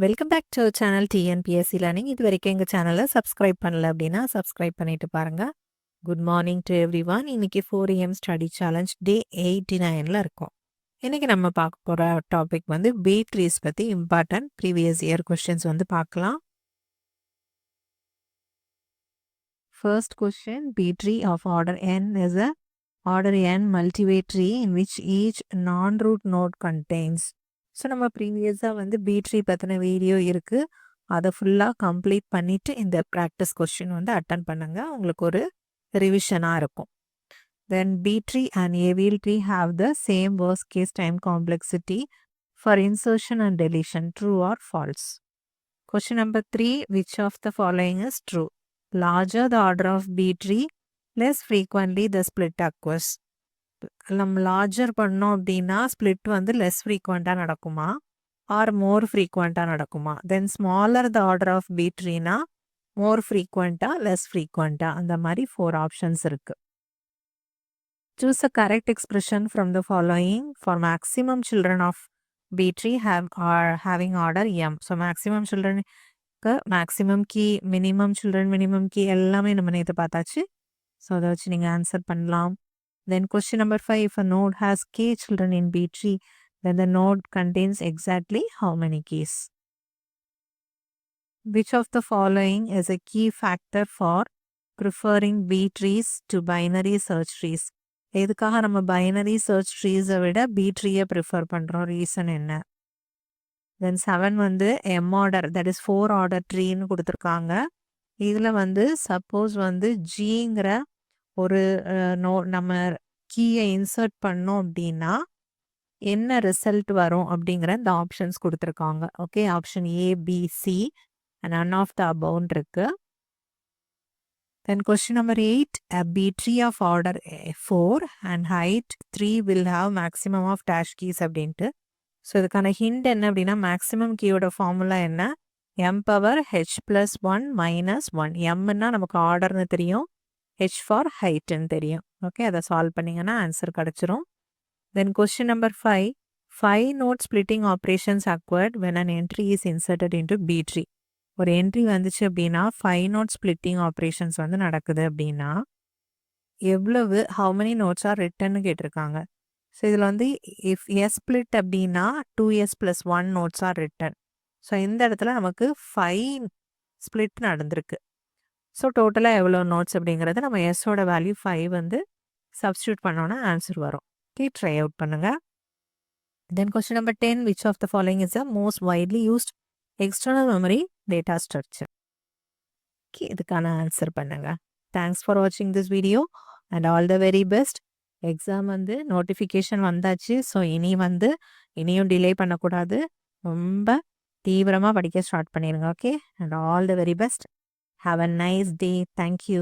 Welcome back to channel TNPSC learning. இது வரைக்கும் எங்கள் சேனலை சப்ஸ்கிரைப் பண்ணல அப்படின்னா சப்ஸ்கிரைப் பண்ணிட்டு பாருங்க. Good morning to everyone. இன்னைக்கு 4 AM ஸ்டடி சேலஞ்ச் டே 89ல் இருக்கும். இன்னைக்கு நம்ம பார்க்க போகிற டாபிக் வந்து பி ட்ரீஸ் பற்றி இம்பார்ட்டன்ட் ப்ரீவியஸ் இயர் கொஸ்டின்ஸ் வந்து பார்க்கலாம். First question, B tree of order n is a order n multivariate tree in which each non-root node contains. So நம்ம ப்ரீவியஸாக வந்து பி ட்ரீ பற்றின வீடியோ இருக்குது, அதை ஃபுல்லாக கம்ப்ளீட் பண்ணிவிட்டு இந்த ப்ராக்டிஸ் கொஸ்டின் வந்து அட்டன் பண்ணுங்க, உங்களுக்கு ஒரு ரிவிஷனாக இருக்கும். Then B tree and AVL tree have the same worst case time complexity for insertion and deletion, true or false? Question number 3, which of the following is true? Larger the order of B tree, less frequently the split occurs. நம்ம larger பண்ணோம் அப்படின்னா split வந்து less ஃப்ரீக்வெண்ட்டாக நடக்குமா R more ஃப்ரீக்வெண்ட்டாக நடக்குமா? Then smaller the order of B ட்ரீனா more ஃப்ரீக்வெண்ட்டாக லெஸ் ஃப்ரீக்வெண்ட்டாக, அந்த மாதிரி 4 ஆப்ஷன்ஸ் இருக்குது. Choose a correct expression from the following for maximum children of B tree having order M. So maximum சில்ட்ரனுக்கு மேக்ஸிமம் கீ, மினிமம் கீ எல்லாமே நம்ம நேற்று பார்த்தாச்சு. ஸோ அதை வச்சு நீங்கள் ஆன்சர் பண்ணலாம். Then question number 5, if a node has k children in B tree, then the node contains exactly how many keys? Which of the following is a key factor for preferring B trees to binary search trees? எதுக்காக நம்ம binary search ட்ரீஸை விட B ட்ரீயை prefer பண்ணுறோம், reason என்ன? Then 7 வந்து M order, that is 4 order ட்ரீன்னு கொடுத்துருக்காங்க. இதில் வந்து சப்போஸ் வந்து ஜிங்கிற ஒரு நம்ம கீயை இன்சர்ட் பண்ணோம் அப்படின்னா என்ன ரிசல்ட் வரும் அப்படிங்கிற இந்த ஆப்ஷன்ஸ் கொடுத்துருக்காங்க. Okay, option A, B, C and none of the அபவுண்ட் இருக்கு. Then question number 8, a B tree of order 4 and height 3 will have maximum of dash keys அப்படின்ட்டு. ஸோ இதுக்கான ஹிண்ட் என்ன அப்படின்னா, மேக்ஸிமம் கீயோட ஃபார்முலா என்ன? m power h + 1 - 1. எம்னா நமக்கு ஆர்டர்னு தெரியும், h for ஹைட்னு தெரியும். ஓகே, அதை சால்வ் பண்ணிங்கன்னா ஆன்சர் கிடச்சிரும். Then question number 5, 5 node splitting operations occurred when an entry is inserted into B tree. ஒரு என்ட்ரி வந்துச்சு அப்படின்னா 5 நோட் ஸ்பிளிட்டிங் ஆப்ரேஷன்ஸ் வந்து நடக்குது அப்படின்னா எவ்வளவு how many notes are written கேட்டிருக்காங்க. ஸோ இதில் வந்து இஃப் எஸ் ஸ்பிளிட் அப்படின்னா 2s + 1 notes are written. So இந்த இடத்துல நமக்கு 5 ஸ்பிளிட் நடந்திருக்கு. ஸோ டோட்டலாக எவ்வளோ நோட்ஸ் அப்படிங்கிறது நம்ம எஸ்ஸோட வேல்யூ 5 வந்து சப்ஸ்டியூட் பண்ணோன்னா ஆன்சர் வரும். ஓகே, ட்ரை அவுட் பண்ணுங்கள். Then question number 10, which of the following is the most widely used external memory data structure? Okay, இதுக்கான ஆன்சர் பண்ணுங்கள். தேங்க்ஸ் ஃபார் வாட்சிங் this video and all the very best. Exam வந்து notification வந்தாச்சு. So இனியும் delay பண்ணக்கூடாது, ரொம்ப தீவிரமாக படிக்க ஸ்டார்ட் பண்ணிடுங்க. Okay, and all the very best. Have a nice day. Thank you.